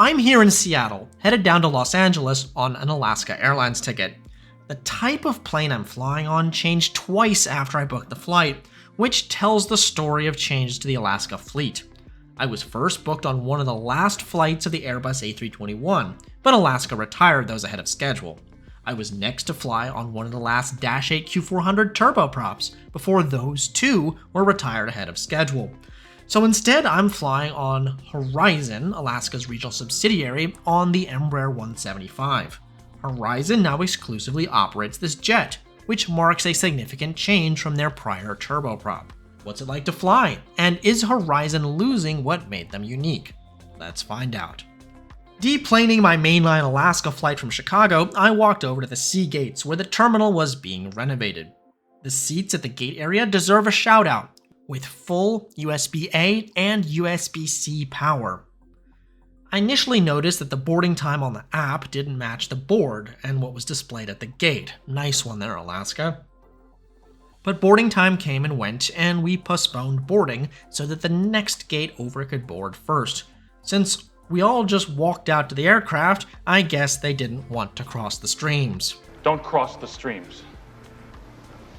I'm here in Seattle, headed down to Los Angeles on an Alaska Airlines ticket. The type of plane I'm flying on changed twice after I booked the flight, which tells the story of changes to the Alaska fleet. I was first booked on one of the last flights of the Airbus A321, but Alaska retired those ahead of schedule. I was next to fly on one of the last Dash-8 Q400 turboprops, before those two were retired ahead of schedule. So instead, I'm flying on Horizon, Alaska's regional subsidiary, on the Embraer E175. Horizon now exclusively operates this jet, which marks a significant change from their prior turboprop. What's it like to fly? And is Horizon losing what made them unique? Let's find out. Deplaning my mainline Alaska flight from Chicago, I walked over to the C gates where the terminal was being renovated. The seats at the gate area deserve a shout out, with full USB-A and USB-C power. I initially noticed that the boarding time on the app didn't match the board and what was displayed at the gate. Nice one there, Alaska. But boarding time came and went, and we postponed boarding so that the next gate over could board first. Since we all just walked out to the aircraft, I guess they didn't want to cross the streams. Don't cross the streams.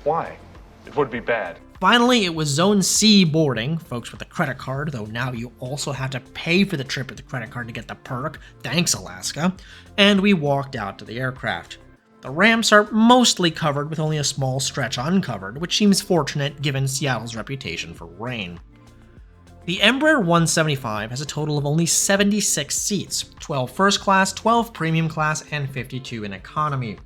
Why? It would be bad. Finally, it was Zone C boarding, folks with a credit card, though now you also have to pay for the trip with the credit card to get the perk. Thanks, Alaska. And we walked out to the aircraft. The ramps are mostly covered with only a small stretch uncovered, which seems fortunate given Seattle's reputation for rain. The Embraer E175 has a total of only 76 seats, 12 first class, 12 premium class, and 52 in economy.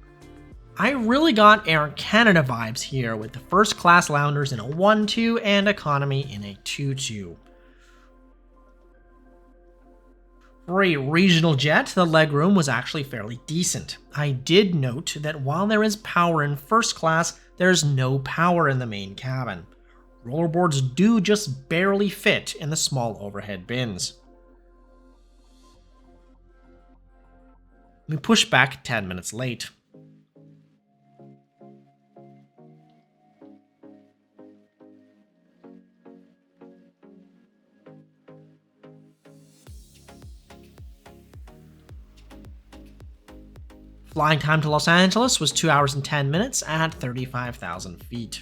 I really got Air Canada vibes here with the first class loungers in a 1-2 and economy in a 2-2. For a regional jet, the legroom was actually fairly decent. I did note that while there is power in first class, there's no power in the main cabin. Rollerboards do just barely fit in the small overhead bins. We pushed back 10 minutes late. Flying time to Los Angeles was 2 hours and 10 minutes at 35,000 feet.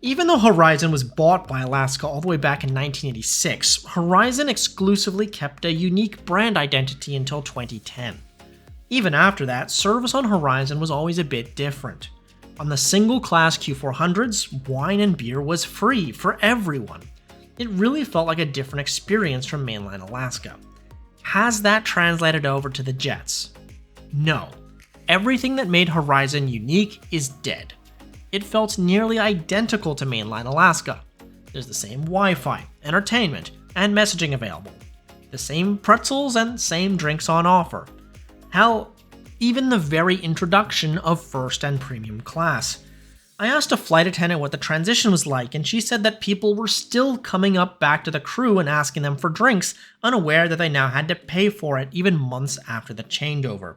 Even though Horizon was bought by Alaska all the way back in 1986, Horizon exclusively kept a unique brand identity until 2010. Even after that, service on Horizon was always a bit different. On the single-class Q400s, wine and beer was free for everyone. It really felt like a different experience from mainline Alaska. Has that translated over to the jets? No. Everything that made Horizon unique is dead. It felt nearly identical to mainline Alaska. There's the same Wi-Fi, entertainment, and messaging available. The same pretzels and same drinks on offer. Hell, even the very introduction of first and premium class. I asked a flight attendant what the transition was like, and she said that people were still coming up back to the crew and asking them for drinks, unaware that they now had to pay for it even months after the changeover.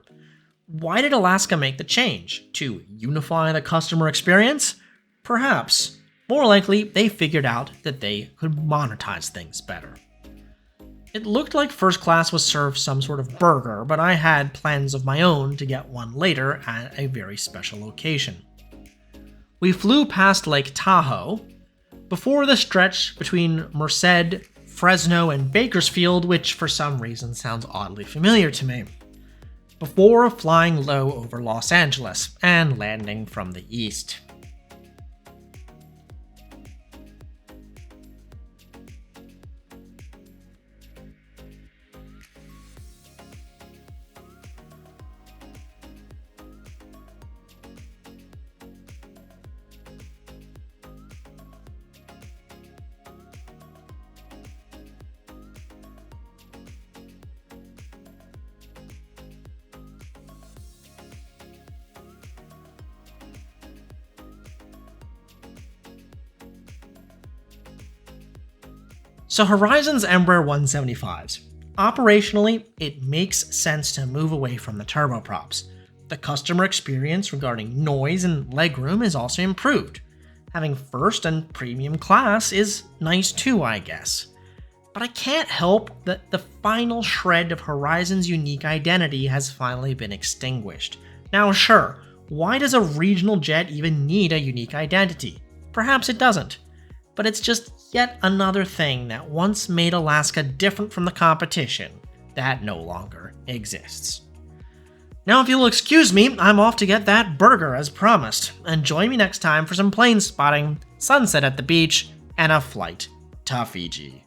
Why did Alaska make the change? To unify the customer experience? Perhaps. More likely, they figured out that they could monetize things better. It looked like first class was served some sort of burger, but I had plans of my own to get one later at a very special location. We flew past Lake Tahoe, before the stretch between Merced, Fresno, and Bakersfield, which for some reason sounds oddly familiar to me, before flying low over Los Angeles and landing from the east. So Horizon's Embraer E175s. Operationally, it makes sense to move away from the turboprops. The customer experience regarding noise and legroom is also improved. Having first and premium class is nice too, I guess. But I can't help that the final shred of Horizon's unique identity has finally been extinguished. Now sure, why does a regional jet even need a unique identity? Perhaps it doesn't. But it's just yet another thing that once made Alaska different from the competition that no longer exists. Now if you'll excuse me, I'm off to get that burger as promised, and join me next time for some plane spotting, sunset at the beach, and a flight to Fiji.